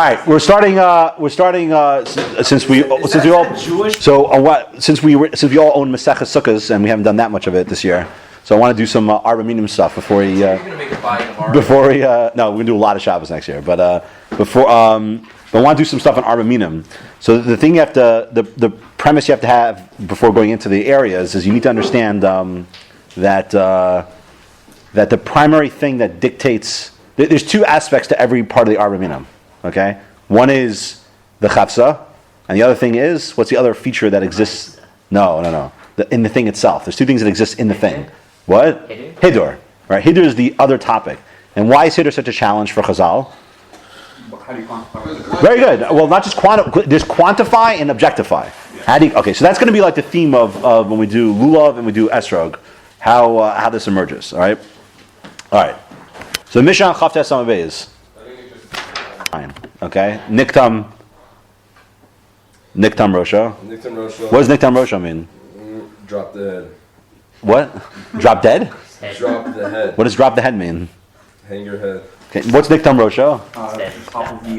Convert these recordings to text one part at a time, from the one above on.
right, we're starting. Since we all own Maseches Sukkos and we haven't done that much of it this year, so I want to do some Arba Minim stuff before we. You're gonna make a buy tomorrow. Before we, no, we're gonna do a lot of Shabbos next year, but I want to do some stuff on Arba Minim. So the thing you have to, the premise you have to have before going into the areas is you need to understand that the primary thing that dictates. There's two aspects to every part of the Arba Minim. Okay, one is the chafsa, and the other thing is what's the other feature that exists? No. In the thing itself, there's two things that exist in the thing. What? Hidur. Right. Hidur is the other topic. And why is Hidur such a challenge for Chazal? How do you quantify? Very good. Well, not just there's quantify and objectify. Okay, so that's going to be like the theme of when we do lulav and we do esrog, how this emerges. All right. So the Mishnah Chavtes Amabez. Fine. Okay. Niktam Rosho. Niktam Rosho. What does Niktam Rosho mean? Drop the head. What? Drop dead? Drop the head. What does drop the head mean? Hang your head. Okay. What's Niktam Rosho? Top of the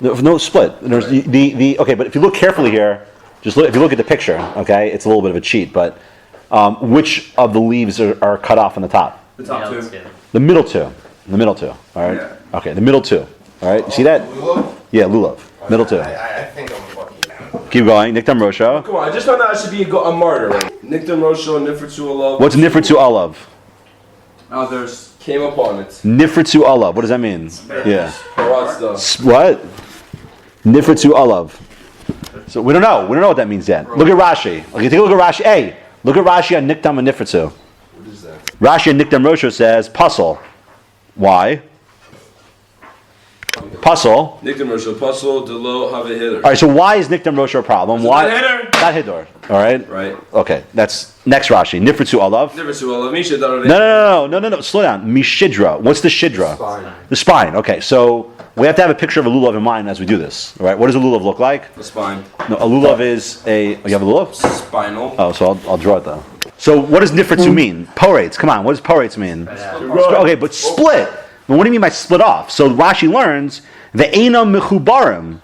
head. No split. There's okay, but if you look carefully here, if you look at the picture, okay, it's a little bit of a cheat, but which of the leaves are cut off on the top? The top two. The middle two. All right. Yeah. Okay, the middle two. All right. You see that? Lulav? Yeah, lulav. Middle two. I think I'm lucky now. Keep going. Niktam Rosho. Come on, I just found out I should be a martyr. Niktam Rosho, Nifritzu Olav. What's Nifritzu Olav? Oh, there's came upon it. Nifritzu Olav. What does that mean? Yeah. What? Nifritzu Olav. So we don't know. We don't know what that means yet. Look at Rashi. Okay, take a look at Rashi. Hey, look at Rashi on Niktam and Nifritzu. What is that? Rashi and Niktam Rosho says puzzle. Why? Puzzle. Niktam Rosho, puzzle, delo, have a hitter. All right. So why is Niktam Rosho a problem? Why? Not hidur. All right. Right. Okay. That's next Rashi. Nifritzu Olav. Nifritzu Olav. Misha darar. No. Slow down. Mishidra. What's the shidra? Spine. The spine. Okay. So we have to have a picture of a lulav in mind as we do this. All right. What does a lulav look like? A spine. No. A lulav is a. You have a lulav? Spinal. Oh, so I'll draw it though. So what does nifritzu mean? Porates. Come on. What does porates mean? Okay, but split. Well, what do you mean by split off? So Rashi learns ve'ena mechubarim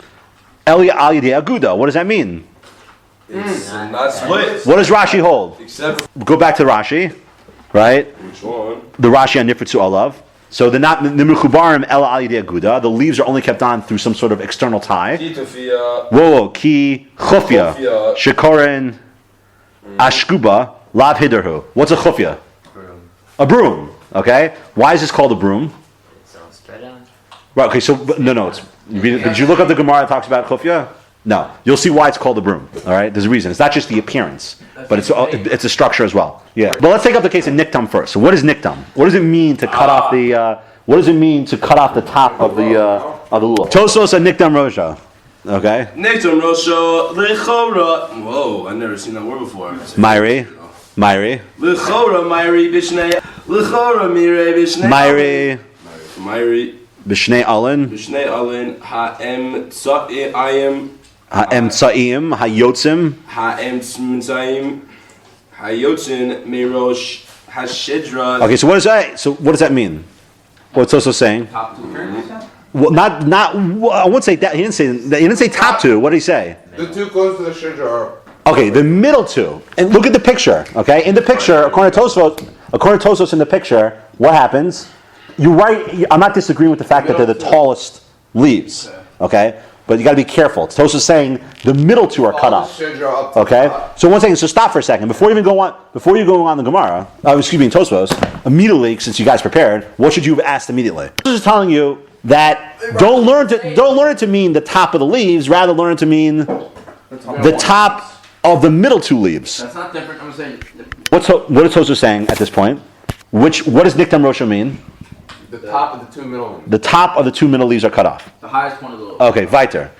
eli al yedei aguda. What does that mean? It's not split. What does Rashi hold? Except go back to Rashi, right? Which one? The Rashi on Nifritzu Olav. So they're not the mechubarim el al yedei aguda. The leaves are only kept on through some sort of external tie. Whoa, ki chufya shikorin ashkuba lav hiderhu. What's a chufya? A broom. Okay. Why is this called a broom? Right. Okay. So no. Did you look up the Gemara that talks about chufya? No. You'll see why it's called a broom. All right. There's a reason. It's not just the appearance, but it's a structure as well. Yeah. But let's take up the case of niktam first. So what is niktam? What does it mean to cut off the? What does it mean to cut off the top of the lulav? Tosafos and Niktam Rosho. Okay. Niktam Rosho lechora. Whoa, I've never seen that word before. Myri. Lechora Myri Bishnei. Lechora Mire Bishnei. Myri. Bishnei Alin. Bishnei Alin. Ha'em Tza'im. Ha'em Tza'im. Hayotzim. Ha'em Tza'im. Hayotzin Mirosh Hashidra. Okay, so what does that mean? What's also saying? Well, not. I won't say that. He didn't say that. He didn't say top two. What did he say? The two close to the shidra are. Okay, the middle two. And look at the picture. Okay, in the picture, according to Tosafos, in the picture, what happens? You're right. I'm not disagreeing with the fact that they're the tallest leaves. Okay, but you got to be careful. Tosafos is saying the middle two are cut off. Okay, so one second. So stop for a second before you go on the Gemara. In Tosafos. Immediately, since you guys prepared, what should you have asked immediately? This is telling you that don't learn it to mean the top of the leaves. Rather, learn it to mean the top of the middle two leaves. That's not different. I'm saying. What is Tosafos saying at this point? What does Niktam Rosho mean? The top of the two middle ones. The top of the two middle leaves are cut off. The highest one of the. Okay, weiter.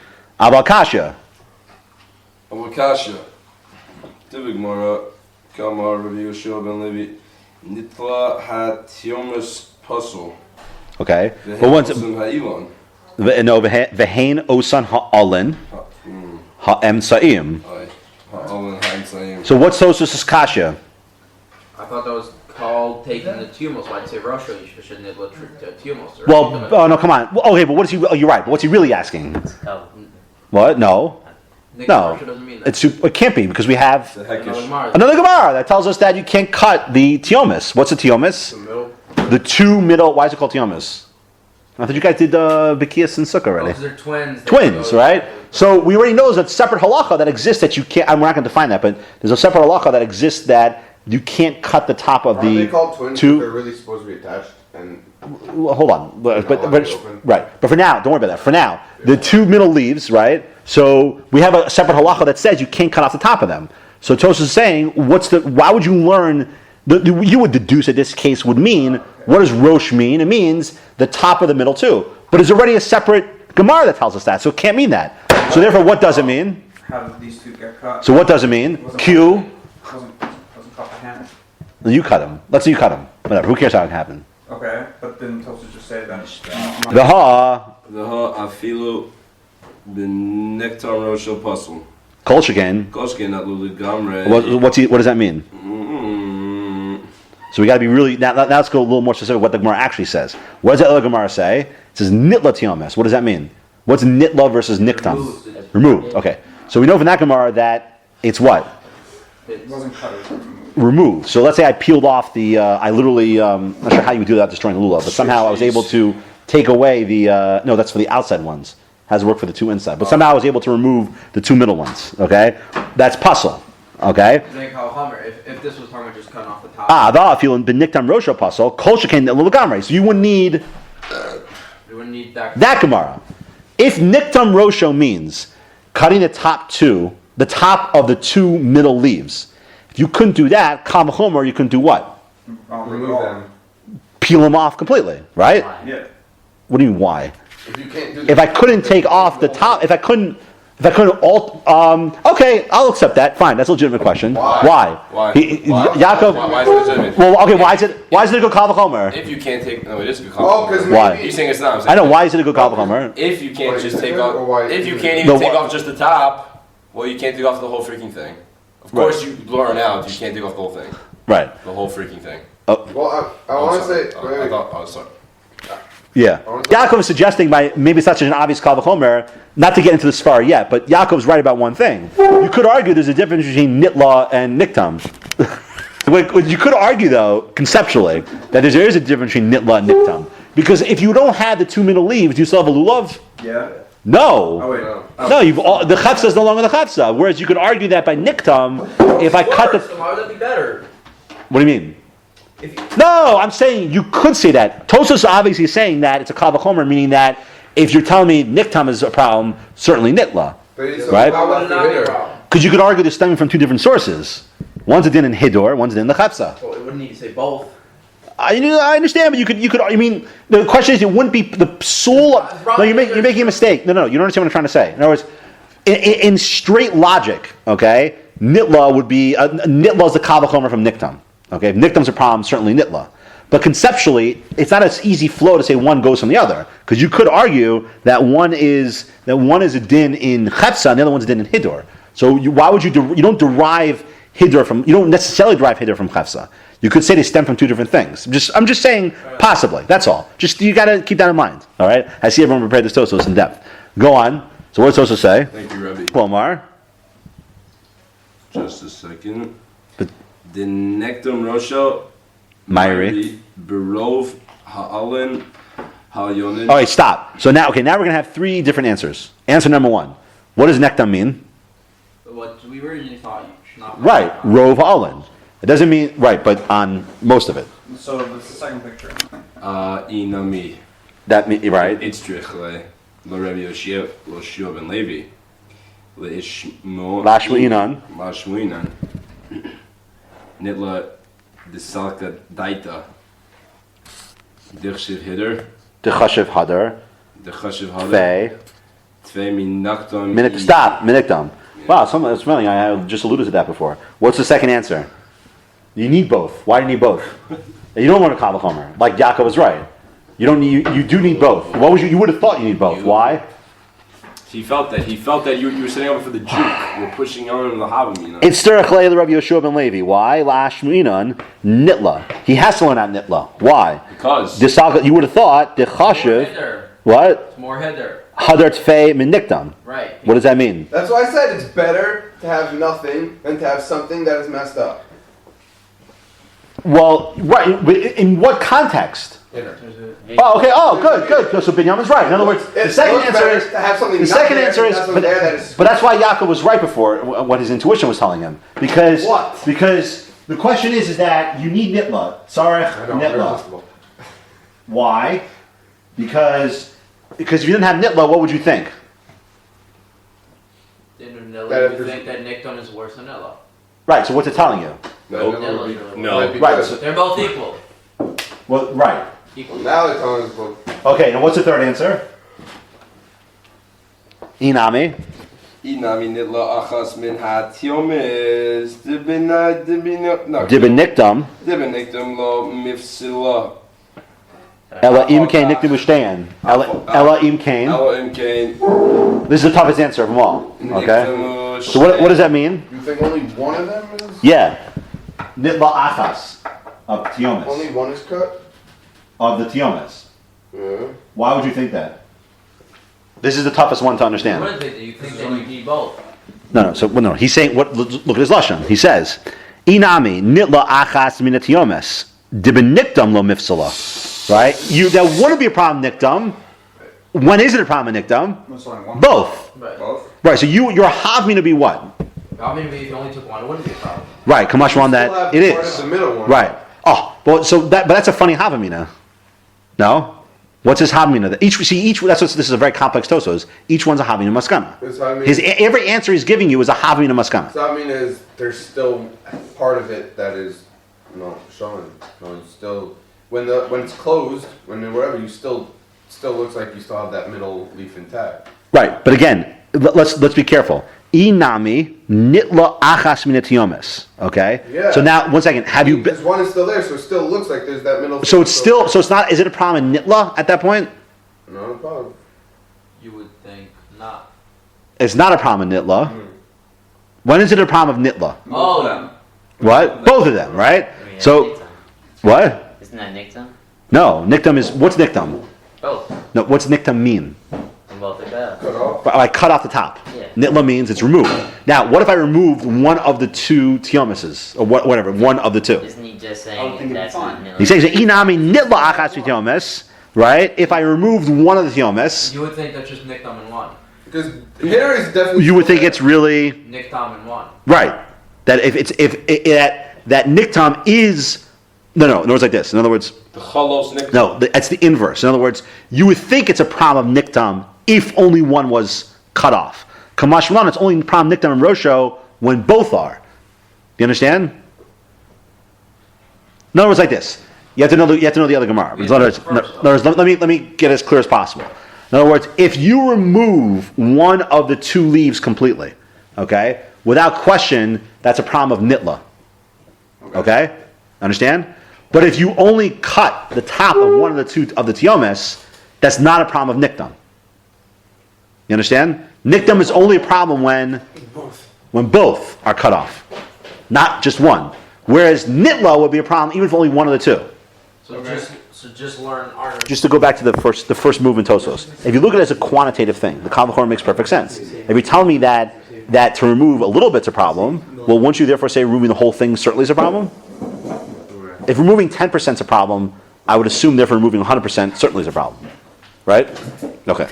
Abakasha. Tivigmara. Kamar Rav Yoshua ben Levi. Nitla Hatyomus Puzzle. Okay. But once. No, vehain osan ha'alin ha'em sa'im. So what's Tosafos' kasha? I thought that was called taking the tumos, why'd you say Rosho? You should nidla tumos. Well, oh no, come on. Well, okay, but what is he? Oh, you're right. But what's he really asking? What? No, no. Doesn't mean that. It can't be because we have The heck is. another Gemara that tells us that you can't cut the tiomis. What's a tiomis? The middle. The two middle. Why is it called tiomis? I thought you guys did Bikias and Succa already. Because they're twins. Twins, right? So we already know there's a separate halacha that exists that you can't. We're not going to define that, but there's a separate halacha that exists that you can't cut the top of Aren't the they called twins? two. They're really supposed to be attached. And Well, hold on, but open. right. But for now, don't worry about that. For now, the two middle leaves, right? So we have a separate halacha that says you can't cut off the top of them. So Tosafos is saying, why would you learn? You would deduce that this case would mean, what does Rosh mean? It means the top of the middle too. But there's already a separate Gemara that tells us that, so it can't mean that. So therefore, what does it mean? How did these two get cut? So what does it mean? Q. Wasn't cut by hand. You cut them. Let's say you cut them. Whatever. Who cares how it happened? Okay, but didn't Tosa just say that? The ha. The afilu b'nektar rosho pasul. Kolshkin. Koshkin not lulu gamre. What does that mean? So we got to be really now. Let's go a little more specific. What the Gemara actually says. What does that other Gemara say? It says nitla tiomes. What does that mean? What's nitla versus niktam? Removed. Okay. So we know from that Gemara that it's what? It wasn't cut. It was removed. Removed. So let's say I peeled off the. I literally. I'm not sure how you would do that destroying the lulav, but somehow I was able to take away the. No, that's for the outside ones. Has to work for the two inside, but somehow I was able to remove the two middle ones. Okay, that's puzzle. Okay. If this was talking about just cutting off the top. The feeling b'niktam rosho puzzle kol shekain little gamre. So you wouldn't need We wouldn't need that. that Gemara. If niktam rosho means cutting the top of the two middle leaves, if you couldn't do that, kal v'chomer, you couldn't do what? remove them. Peel them off completely, right? Yeah. What do you mean why? If you can't do If I couldn't take off the top, if I couldn't okay, I'll accept that. Fine, that's a legitimate question. Why? Why? Yaakov. Why is it legitimate? Well, okay, why is it a good kal v'chomer? If you can't take, no, it is a good Oh, compliment. because Why? maybe. He's saying it's not. I'm saying I know, why is it a good kal v'chomer? If you can't Why just is take it good or why off, is if you it can't good? even No, take why- off just the top, well, you can't take off the whole freaking thing. Of course, you learn out. You can't take off the whole thing, Right. the whole freaking thing. Well, I want to say. Oh, I thought. Oh, sorry. Yeah. I wanna- Yaakov is suggesting by maybe it's not such an obvious kal v'chomer, not to get into the svara yet, but Yaakov's right about one thing. You could argue there's a difference between nitla and niktam. You could argue, though, conceptually, that there is a difference between nitla and niktam. Because if you don't have the two middle leaves, do you still have a lulav? Yeah. No. Oh wait. No. No, the chavsa is no longer the chavsa. Whereas you could argue that by niktam, if I cut the... So why would that be better? What do you mean? If you, No, I'm saying you could say that. Tosafos obviously is saying that it's a kal v'chomer, meaning that if you're telling me niktam is a problem, certainly nitla. But it's Right? why would it not be a hitter. problem? Because you could argue they're stemming from two different sources. One's a din in hidor, one's a din in the chapsa. Well, it wouldn't need to say both. I understand, but you could. I mean, the question is, it wouldn't be the soul. No, you're making a mistake. No, you don't understand what I'm trying to say. In other words, in straight logic, okay, nitla would be nitla is the kal v'chomer from niktam. Okay, if niktam's a problem, certainly nitla. But conceptually, it's not an easy flow to say one goes from the other, because you could argue that one is a din in chepsa and the other one's a din in hidor. So why would you don't derive hidor from, you don't necessarily derive hidor from chepsa. You could say they stem from two different things. I'm just saying possibly. That's all. Just you got to keep that in mind. All right. I see everyone prepared this Tosafos in depth. Go on. So what does Tosafos say? Thank you, Rebbe. Omar. Just a second. But- The Nektam Rosho. Myri. Berov Ha'alin Ha'yonin. All right, stop. So now we're going to have three different answers. Answer number one. What does nektam mean? What we originally thought you should not. Right, rov ha'olin. It doesn't mean, right, but on most of it. So that's the second picture. Inami. That mean, right? Itzrich le Rebbe Yoshua ben Levi. Le Ishmo. Lashmu'inan. Lashmu'inan. Nitla Desalka Daita. Dichshiv Hider. Dechashiv hadar. Dechashiv Hader. Fei. Tvei min Naktam. Stop, miniktam. Wow, it's smelling. I just alluded to that before. What's the second answer? You need both. Why do you need both? You don't want a kal v'chomer. Like Yaakov was right. You don't need. You do need both. What would you would have thought you need both? Why? He felt that you were setting up for the juke. You were pushing on the Havamina. It's Sterach the Rabbi Yeshua ben Levi. Why? Lashminan Nitla. He has to learn out Nitla. Why? Because You would have thought the Chashiv. Header. What? It's more header. Hadar Tfei min Niktam. Right. What does that mean? That's why I said it's better to have nothing than to have something that is messed up. Well, right. But in what context? Inner. Oh, okay. Oh, good. So Binyamin's right. In other words, the second answer is to have something. the not second there, answer to is, have something there that is but that's why Yaakov was right before what his intuition was telling him. Because What? Because the question is that you need nitla, sarech I know, very nitla. possible. Why? Because if you didn't have nitla, what would you think? Then Nilla, That you if would there's- think that Niktam is worse than Nilla. Right. So what's it telling you? Nope. No. Right, Right, because so- They're both equal. Well, right. Equal. now they're telling us both. Okay. Now what's the third answer? Inami. Inami nitla achas min hatiomis dibin Dibin nikdam lo mifsila Ella im kain nikdim ushtayan. Ella im kain. ela imkain This is the toughest answer of them all. Okay. So what does that mean? You think only one of them is? Yeah. Nitla achas of tiomis. Only one is cut? Of the tiomis. Yeah. Why would you think that? This is the toughest one to understand. What is it? Do you think that you need both? No. So no. He's saying what? Look at his lashon. He says, "Inami nitla achas min tiomis dibin nikdam lo mifsala." Right? That wouldn't be a problem. Nikdam. When is it a problem? Nikdam. There's only one. Both. But Both? Right. So you're having to be what? I mean, if you only took one, it wouldn't be a problem. Right. Kamash on Still that. have It part is. of the middle one. Right. Oh, but that's a funny havamina. No? What's his havamina? Each that's what this is a very complex tosos. Each one's a havamina maskana. Does that mean, Every answer he's giving you is a havamina maskana. does that mean is there's still part of it that is showing. No, it's still when it's closed, whatever, you still looks like you still have that middle leaf intact. Right. But again, let's be careful. Inami nitla achas minatiomis. Okay? Yeah. So now one second, have you Because one is still there, so it still looks like there's that middle. so it's not, is it a problem in nitla at that point? No problem. You would think not. It's not a problem in nitla. When is it a problem of nitla? Oh, them. What? Both of them, right? So what? Isn't that Niktam? No, niktam is what's niktam? both. No, what's niktam mean? And both are bad. Cut off. I cut off the top. Yeah. Nitla means it's removed. Now, what if I removed one of the two tiomises, or whatever, one of the two? Isn't he just I would saying think it'd be that's fine. not Nilla? He says inami nitla achas tiomis, right? If I removed one of the tiomis, You would think that's just Niktam and one. Because hitter is definitely. you would think it's really Niktam and one. right. That that niktam is no. In other words, like this. In other words, the chalos nikdam. no, that's the inverse. In other words, you would think it's a problem of niktam if only one was cut off. Kamash Malan, it's only a problem niktam and Rosho when both are. Do you understand? In other words, like this. You have to know the other Gemara. In other words, let me get as clear as possible. In other words, if you remove one of the two leaves completely, okay, without question, that's a problem of nitla. Okay? Understand? But if you only cut the top of one of the two of the tiomes, that's not a problem of nikdam. You understand? Nikdam is only a problem when both are cut off, not just one. Whereas nitla would be a problem even if only one of the two. So just learn art. Just to go back to the first move in Tosos. If you look at it as a quantitative thing, the Kavachor makes perfect sense. If you tell me that to remove a little bit's a problem, well, won't you therefore say removing the whole thing certainly is a problem? If removing 10% is a problem, I would assume therefore removing 100% certainly is a problem. Right? Okay.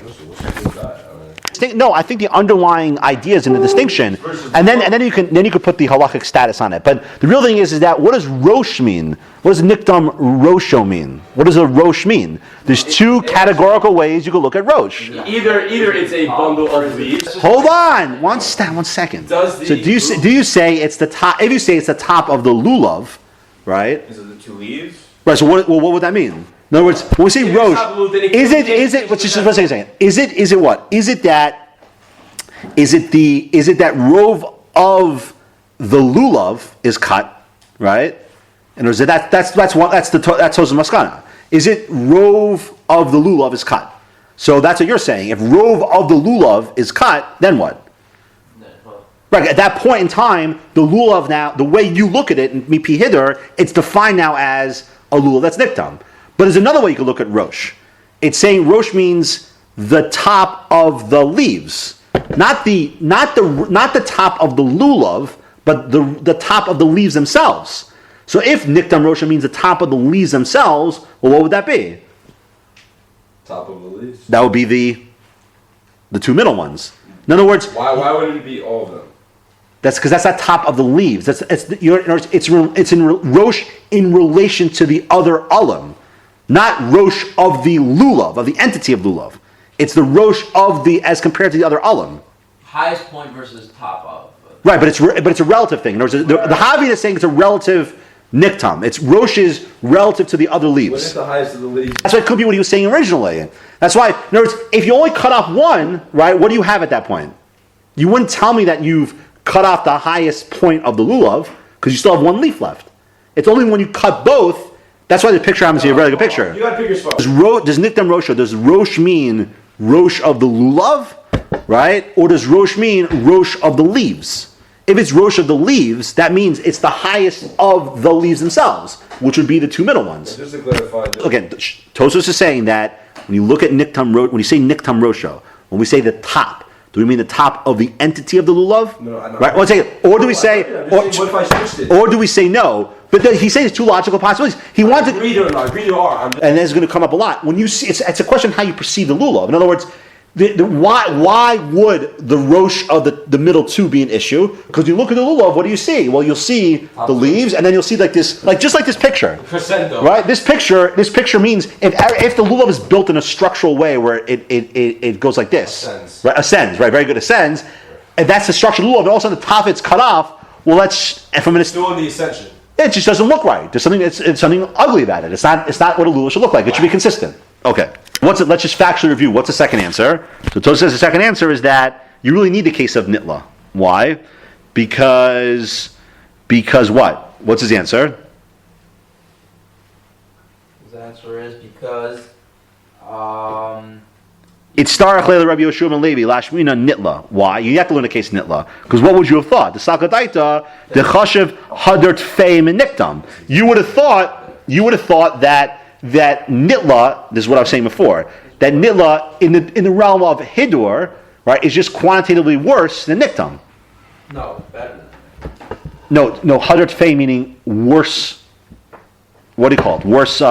No, I think the underlying idea is in the distinction, and then you can put the halachic status on it. But the real thing is that what does rosh mean? What does niktam rosho mean? What does a rosh mean? There's two categorical ways you can look at rosh. Either it's a bundle of leaves. Hold on, one second. So do you say it's the top? If you say it's the top of the lulav, right? Is it the two leaves? Right. So what would that mean? In other words, when we say rosh, is it? Let's just one second. Is it what? Is it that rove of the lulav is cut, right? And is it that's Tosafos Maskana? Is it rove of the lulav is cut? So that's what you're saying. If rov of the lulav is cut, then what? Right, at that point in time, the lulav now, the way you look at it in mipi hider, it's defined now as a lulav that's niktam. But there's another way you can look at rosh. It's saying rosh means the top of the leaves, not the top of the lulav, but the top of the leaves themselves. So if niktam rosha means the top of the leaves themselves, well, what would that be? Top of the leaves. That would be the two middle ones. In other words, Why wouldn't it be all of them? that's because that's not top of the leaves. It's in rosh in relation to the other ulam, not rosh of the lulav, of the entity of lulav. It's the rosh of the as compared to the other ulam. Highest point versus top of. Right, but it's a relative thing. In other words, the Havin is saying it's a relative niktam. It's rosh is relative to the other What is leaves. the highest of the leaves? That's why it could be what he was saying originally. That's why, in other words, if you only cut off one, right, what do you have at that point? You wouldn't tell me that you've cut off the highest point of the lulav because you still have one leaf left. It's only when you cut both. That's why the picture happens to be a very good picture. You got to pick your spot. Does niktam rosha? Does rosh mean rosh of the lulav, right, or does rosh mean rosh of the leaves? If it's rosh of the leaves, that means it's the highest of the leaves themselves, which would be the two middle ones. Just to clarify. Again, Tosafos is saying that when you look at niktam, when you say niktam rosha, when we say the top, do we mean the top of the entity of the lulav? No, I know. Right? One second. Or do we say, What if I switched it? or do we say no? But he's saying there's two logical possibilities. He wants to. Agree or not? Agree or are? And that's going to come up a lot. When you see, it's a question of how you perceive the lulav. In other words, why would the rosh of the middle two be an issue? Because you look at the lulav, what do you see? Well, you'll see the leaves, and then you'll see just like this picture, Crescendo. right? This picture means if the lulav is built in a structural way where it goes like this, Ascends. right? Ascends, right? Very good, ascends, and that's the structure of the lulav. And all of a sudden, the top it's cut off. Well, that's from an Still in the ascension. it just doesn't look right. There's something. It's something ugly about it. It's not what a lulav should look like. It should be consistent. Okay. Let's just factually review. What's the second answer? So Tosafos says the second answer is that you really need the case of nitla. Why? Because what? What's his answer? His answer is because It's starach leila Rabbi Yeshua and Levi lashmina nitla. Why? You have to learn the case nitla because what would you have thought? The Succa daita the chashiv hadert feim and niktam. You would have thought that nitla, this is what I was saying before, that nitla in the realm of hidur, right, is just quantitatively worse than niktam. no better. No, hadert fei meaning worse. What do you call it? Worse.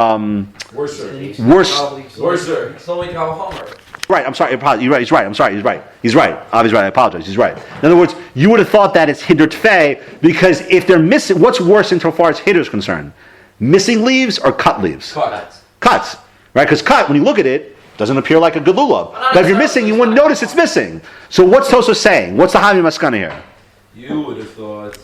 Worser. Worser. So we can have a homer. Right. I'm sorry. You're right. He's right. I'm sorry. He's right. He's right. He's right. I apologize. He's right. In other words, you would have thought that it's hiddur fei because if they're missing, what's worse insofar as hiddur is concerned? Missing leaves or cut leaves? Cuts, right? Because cut, when you look at it, doesn't appear like a good lulav. But if you're missing, you wouldn't notice it's missing. So what's Tosafos saying? What's the Havi Maskana here? You would have thought.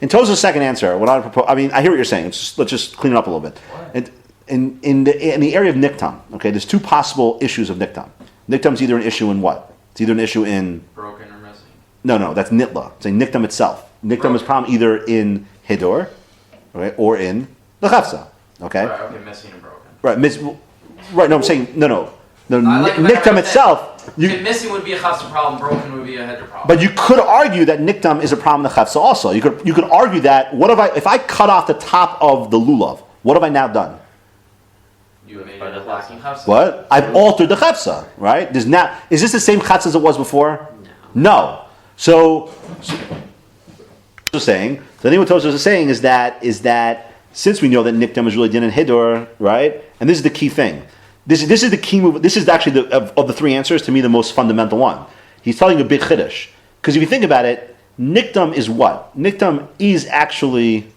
In Tosafos' second answer, what I propose, I hear what you're saying. Let's just clean it up a little bit. In the area of niktam, okay, there's two possible issues of niktam. Niktam's either an issue in what? It's either an issue in Broken or missing. no, that's nitla. It's saying niktam itself. Niktam is problem either in hidur, right, or in the chafsa. Okay. Right, okay, missing and broken. Right. No, I'm saying no. I like Niktam itself. If missing would be a chafsa problem, broken would be a header problem. But you could argue that niktam is a problem in the chafsa also. You could argue that if I cut off the top of the lulav, what have I now done? You made it a lacking chafsa. What? I've altered the chafsa, right? Is this the same chafsa as it was before? No. So saying. So I think what Tosafos is saying is that since we know that niktam is really din and hidur, right? And this is the key thing. This is the key move. This is actually of the three answers to me the most fundamental one. He's telling you a big chiddush because if you think about it, niktam is what? Niktam is actually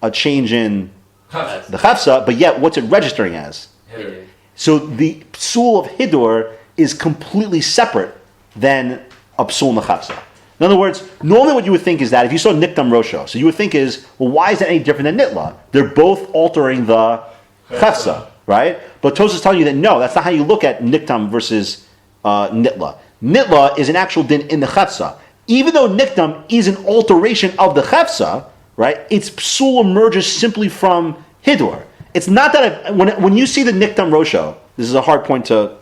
a change in the chafsa, but yet what's it registering as? Hider. So the psul of hidur is completely separate than a psul in the chafsa. In other words, normally what you would think is that if you saw niktam rosho, so you would think is, well, why is that any different than nitla? They're both altering the chafsa, right? But Tosafos is telling you that no, that's not how you look at niktam versus nitla. Nitla is an actual din in the chafsa. Even though niktam is an alteration of the chafsa, right? Its psul emerges simply from hidur. It's not that when you see the niktam rosho, this is a hard point to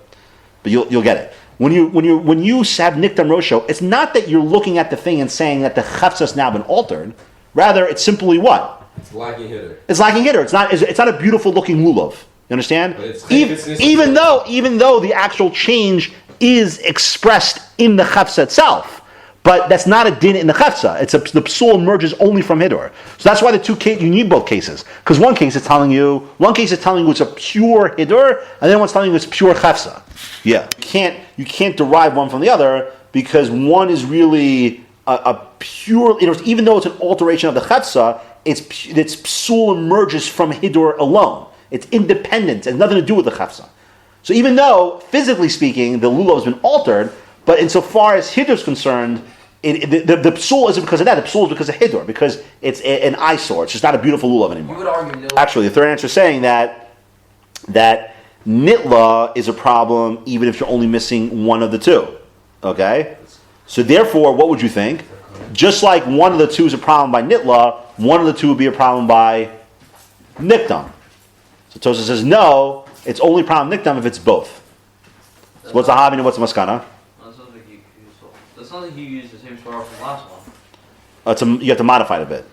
but you'll get it. When you have Niktam Rosho, it's not that you're looking at the thing and saying that the chafsa has now been altered. Rather, it's simply what? It's lacking hitter. It's lacking hitter. It's not a beautiful looking lulav. You understand? Even though the actual change is expressed in the chafsa itself, but that's not a din in the chafsa. The psul emerges only from hidur. So that's why you need both cases. Because one case is telling you it's a pure hidur, and then one's telling you it's pure chafsa. Yeah, you can't derive one from the other because one is really a pure. Even though it's an alteration of the chafsa, its psul emerges from hidur alone. It's independent. It has nothing to do with the chafsa. So even though physically speaking the lulav has been altered, but insofar as hidur is concerned, the psul isn't because of that. The psul is because of hidur, because it's an eyesore. It's just not a beautiful lulav anymore. You would argue Actually, the third answer is saying that nitla is a problem even if you're only missing one of the two. Okay? So therefore, what would you think? Just like one of the two is a problem by nitla, one of the two would be a problem by niktam. So Tosa says, no, it's only a problem niktam if it's both. So what's the havin and what's the maskana? That sounds like you used the same star from the last one. You have to modify it a bit.